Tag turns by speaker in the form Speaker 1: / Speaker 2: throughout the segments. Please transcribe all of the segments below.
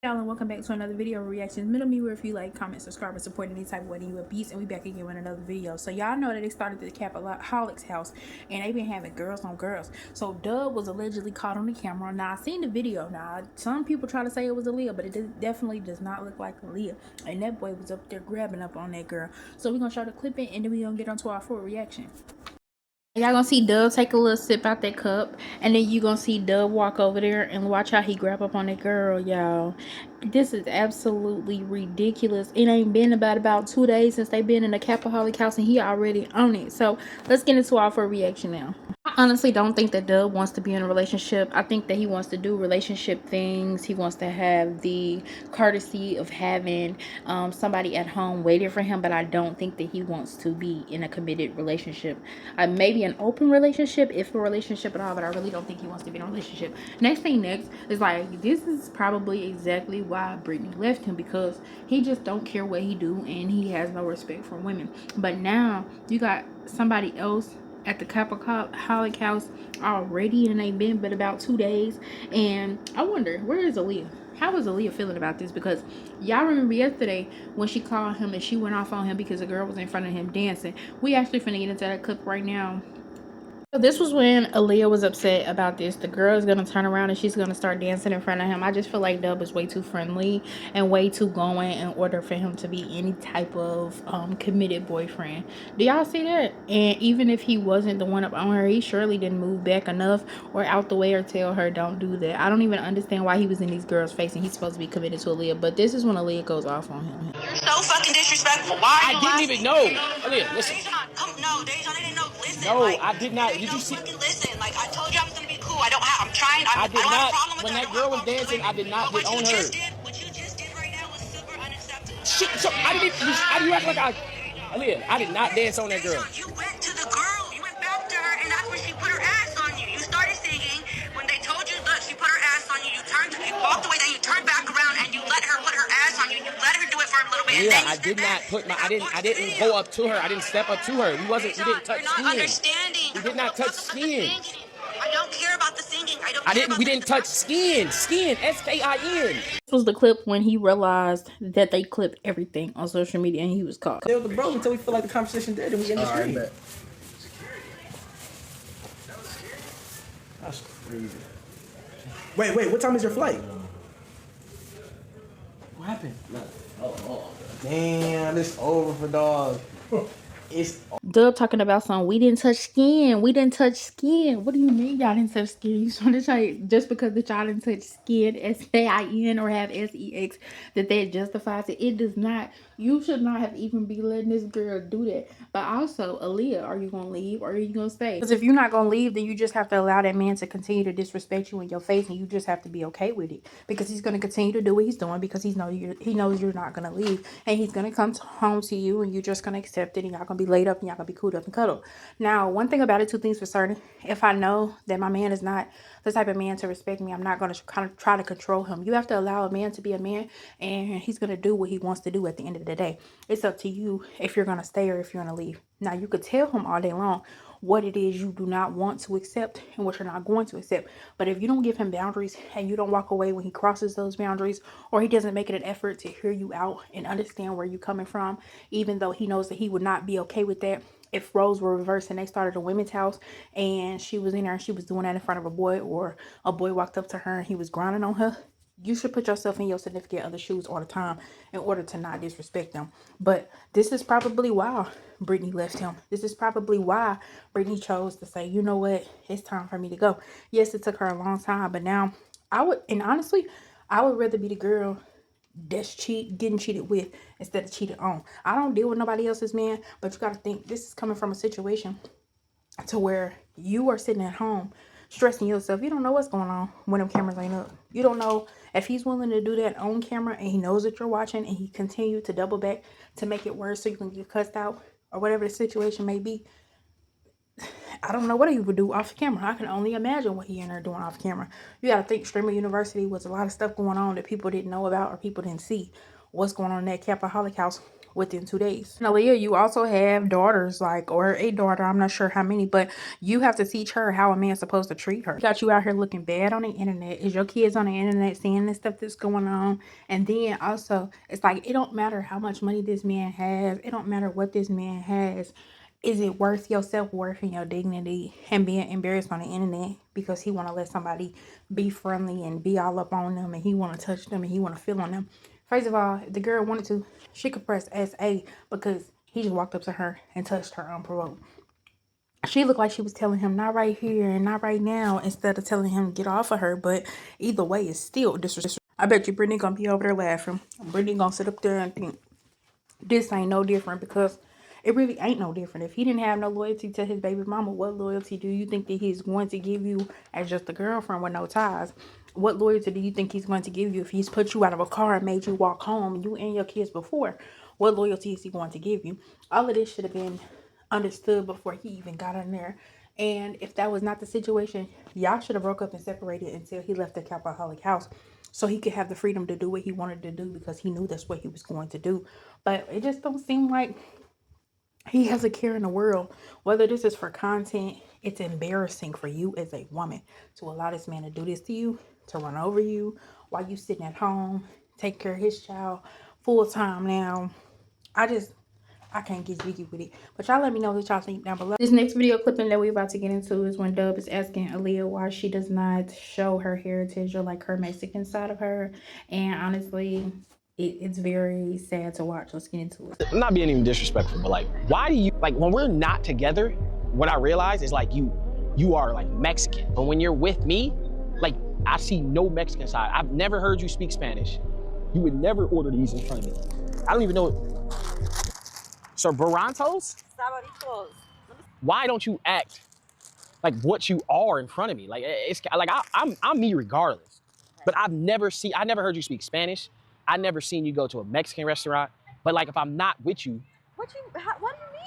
Speaker 1: Y'all, and welcome back to another video of Reactions Middle Me, where if you like, comment, subscribe, and support any type of way, you a beast. And we back again with another video. So y'all know that they started the Capaholic's house and they been having girls on girls. So Dub was allegedly caught on the camera. Now I seen the video. Now some people try to say it was Aliyah, but it definitely does not look like Aliyah. And that boy was up there grabbing up on that girl. So we're gonna show the clip in and then we gonna get onto our full reaction. Y'all gonna see Dub take a little sip out that cup, and then you gonna see Dub walk over there and watch how he grab up on that girl, y'all. This is absolutely ridiculous. It ain't been about 2 days since they been in the Capaholic house, and he already on it. So let's get into our full reaction now. I honestly don't think that Dub wants to be in a relationship. I think that he wants to do relationship things. He wants to have the courtesy of having somebody at home waiting for him, but I don't think that he wants to be in a committed relationship. Maybe an open relationship, if a relationship at all, but I really don't think he wants to be in a relationship. Next thing next is like, this is probably exactly why Brittany left him, because he just don't care what he do and he has no respect for women. But now you got somebody else at the Capaholic house already, and they've been but about 2 days. And I wonder, where is Aliyah? How is Aliyah feeling about this? Because y'all remember yesterday when she called him and she went off on him because the girl was in front of him dancing. We actually finna get into that clip right now. So this was when Aliyah was upset about this. The girl is gonna turn around and she's gonna start dancing in front of him. I just feel like Dub is way too friendly and way too going in order for him to be any type of committed boyfriend. Do y'all see that? And even if he wasn't the one up on her, he surely didn't move back enough or out the way or tell her don't do that. I don't even understand why he was in these girls' face and he's supposed to be committed to Aliyah. But this is when Aliyah goes off on him.
Speaker 2: You're so fucking disrespectful. Why?
Speaker 3: I didn't even know. Aliyah, listen.
Speaker 2: No, Dejan, I didn't know. Listen.
Speaker 3: No, like, I did not. Did you see?
Speaker 2: Fucking listen. Like, I told you I was gonna be cool. I'm trying.
Speaker 3: I did
Speaker 2: don't
Speaker 3: not.
Speaker 2: have a problem with
Speaker 3: When
Speaker 2: that.
Speaker 3: that girl was dancing, I did not get on her.
Speaker 2: What you just did right now was super unacceptable.
Speaker 3: Shit. So I didn't. You act like I. Aliyah, I did not dance on that girl.
Speaker 2: You went to the girl. You went back to her, and that's when she put her ass on you. You started singing when they told you, look, she put her ass on you. You walked away, then you turned back around and you let her put her ass on you. You let her do it for a little bit.
Speaker 3: Yeah, I did not put my. I didn't go up to her. I didn't step up to her. We didn't touch skin. We did not touch skin.
Speaker 2: I don't care about the singing.
Speaker 3: We didn't touch skin. Skin. SKIN.
Speaker 1: This was the clip when he realized that they clipped everything on social media and he was caught.
Speaker 4: Stay with the bro until we feel like the conversation dead and we end the stream. That's crazy. Wait, what time is your flight? What happened? Oh. Damn, it's over for dog. It's
Speaker 1: Dub talking about something. We didn't touch skin. We didn't touch skin. What do you mean y'all didn't touch skin? You trying to say just because that y'all didn't touch skin, SAIN or have SEX, that justifies it? It does not. You should not have even be letting this girl do that. But also, Aliyah, are you gonna leave or are you gonna stay? Because if you're not gonna leave, then you just have to allow that man to continue to disrespect you in your face, and you just have to be okay with it, because he's gonna continue to do what he's doing because he knows you're not gonna leave, and he's gonna come home to you, and you're just gonna accept it, and y'all gonna be laid up and y'all gonna be cooled up and cuddled. Now, one thing about it, two things for certain: if I know that my man is not the type of man to respect me, I'm not gonna kind of try to control him. You have to allow a man to be a man, and he's gonna do what he wants to do at the end of the day. It's up to you if you're gonna stay or if you're gonna leave. Now, you could tell him all day long what it is you do not want to accept and what you're not going to accept. But if you don't give him boundaries and you don't walk away when he crosses those boundaries, or he doesn't make it an effort to hear you out and understand where you're coming from, even though he knows that he would not be okay with that. If roles were reversed and they started a women's house and she was in there and she was doing that in front of a boy, or a boy walked up to her and he was grinding on her, you should put yourself in your significant other's shoes all the time in order to not disrespect them. But this is probably why Brittany left him. This is probably why Brittany chose to say, you know what, it's time for me to go. Yes, it took her a long time, but now honestly, I would rather be the girl that's getting cheated with instead of cheated on. I don't deal with nobody else's man, but you got to think this is coming from a situation to where you are sitting at home stressing yourself. You don't know what's going on when them cameras ain't up. You don't know if he's willing to do that on camera and he knows that you're watching and he continued to double back to make it worse so you can get cussed out or whatever the situation may be. I don't know what he would do off camera. I can only imagine what he and her doing off camera. You got to think Streamer University was a lot of stuff going on that people didn't know about or people didn't see. What's going on in that Capaholic house within 2 days. And Aliyah, you also have daughters, like, or a daughter, I'm not sure how many, but you have to teach her how a man's supposed to treat her. Got you out here looking bad on the internet. Is your kids on the internet seeing this stuff that's going on? And then also, it's like, it don't matter how much money this man has. It don't matter what this man has. Is it worth your self-worth and your dignity and being embarrassed on the internet because he want to let somebody be friendly and be all up on them and he want to touch them and he want to feel on them? First of all, if the girl wanted to, she could press SA because he just walked up to her and touched her unprovoked. She looked like she was telling him not right here and not right now instead of telling him get off of her. But either way, it's still disrespectful. I bet you Brittany gonna be over there laughing. Brittany gonna sit up there and think this ain't no different because it really ain't no different. If he didn't have no loyalty to his baby mama, what loyalty do you think that he's going to give you as just a girlfriend with no ties? What loyalty do you think he's going to give you if he's put you out of a car and made you walk home, you and your kids before? What loyalty is he going to give you? All of this should have been understood before he even got in there. And if that was not the situation, y'all should have broke up and separated until he left the Capaholic house so he could have the freedom to do what he wanted to do because he knew that's what he was going to do. But it just don't seem like he has a care in the world. Whether this is for content, it's embarrassing for you as a woman to allow this man to do this to you, to run over you while you sitting at home, take care of his child full time now. I can't get jiggy with it. But y'all let me know what y'all think down below. This next video clipping that we're about to get into is when Dub is asking Aliyah why she does not show her heritage or like her Mexican side of her. And honestly, it's very sad to watch. Let's get into it.
Speaker 3: I'm not being even disrespectful, but like, why do you, like, when we're not together, what I realize is like you are like Mexican. But when you're with me, like, I see no Mexican side. I've never heard you speak Spanish. You would never order these in front of me. I don't even know. So Barantos? Saboritos. Why don't you act like what you are in front of me? Like, it's like I'm me regardless. But I never heard you speak Spanish. I never seen you go to a Mexican restaurant. But like, if I'm not with you.
Speaker 5: What do you mean?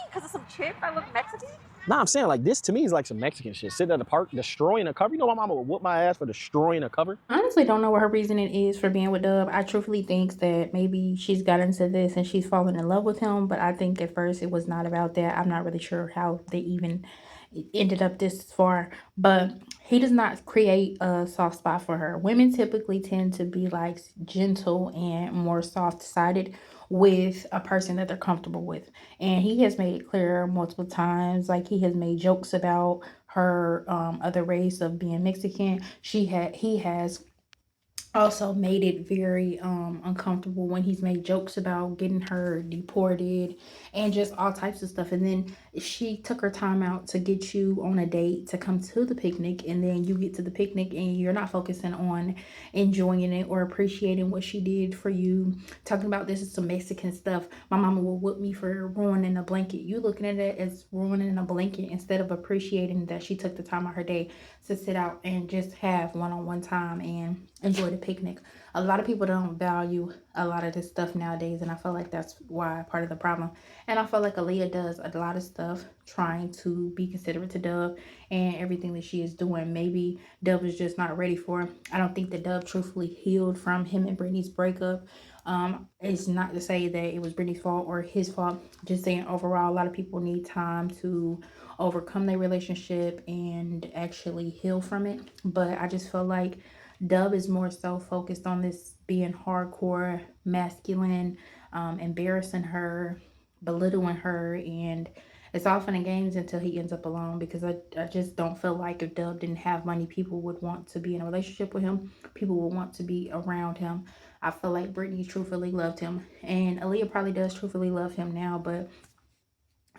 Speaker 5: Because of some chip I look Mexican?
Speaker 3: Nah, I'm saying like this to me is like some Mexican shit. Sitting at the park, destroying a cover. You know my mama would whoop my ass for destroying a cover?
Speaker 1: I honestly don't know what her reasoning is for being with Dub. I truthfully think that maybe she's got into this and she's fallen in love with him. But I think at first it was not about that. I'm not really sure how they even ended up this far. But he does not create a soft spot for her. Women typically tend to be like gentle and more soft-sided with a person that they're comfortable with. And he has made it clear multiple times, like he has made jokes about her other race of being Mexican. He has also made it very uncomfortable when he's made jokes about getting her deported and just all types of stuff. And then she took her time out to get you on a date to come to the picnic, and then you get to the picnic and you're not focusing on enjoying it or appreciating what she did for you, talking about this is some Mexican stuff. My mama will whoop me for ruining a blanket. You looking at it as ruining a blanket instead of appreciating that she took the time of her day to sit out and just have one-on-one time and enjoy the picnic. A lot of people don't value a lot of this stuff nowadays, and I feel like that's why part of the problem. And I feel like Aliyah does a lot of stuff trying to be considerate to Dub and everything that she is doing. Maybe Dub is just not ready for him. I don't think that Dub truthfully healed from him and Brittany's breakup. It's not to say that it was Brittany's fault or his fault. Just saying overall, a lot of people need time to overcome their relationship and actually heal from it. But I just feel like Dub is more so focused on this being hardcore masculine, embarrassing her, belittling her, and it's all fun and games until he ends up alone, because I just don't feel like if Dub didn't have money, people would want to be in a relationship with him. People would want to be around him. I feel like Brittany truthfully loved him, and Aliyah probably does truthfully love him now, but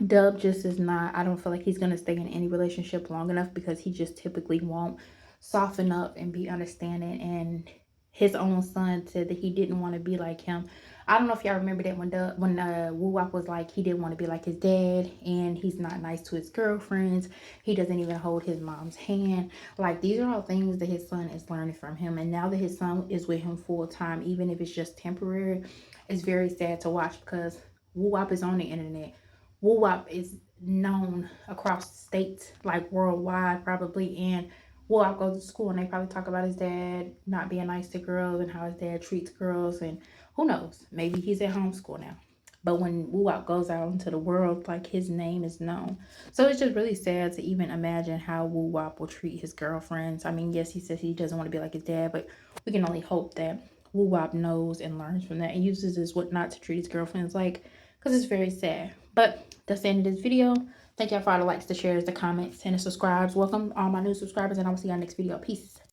Speaker 1: Dub just is not. I don't feel like he's going to stay in any relationship long enough, because he just typically won't soften up and be understanding. And his own son said that he didn't want to be like him. I don't know if y'all remember that when woowop was like he didn't want to be like his dad, and he's not nice to his girlfriends. He doesn't even hold his mom's hand. Like, these are all things that his son is learning from him. And now that his son is with him full time, even if it's just temporary, it's very sad to watch, because woowop is on the internet. woowop is known across states, like worldwide probably, and woowop goes to school and they probably talk about his dad not being nice to girls and how his dad treats girls, and who knows, maybe he's at homeschool now. But when woowop goes out into the world, like, his name is known. So it's just really sad to even imagine how woowop will treat his girlfriends. I mean, yes, he says he doesn't want to be like his dad, but we can only hope that woowop knows and learns from that and uses his what not to treat his girlfriends like, because it's very sad. But that's the end of this video. Thank y'all for all the likes, the shares, the comments, and the subscribes. Welcome all my new subscribers, and I will see y'all next video. Peace.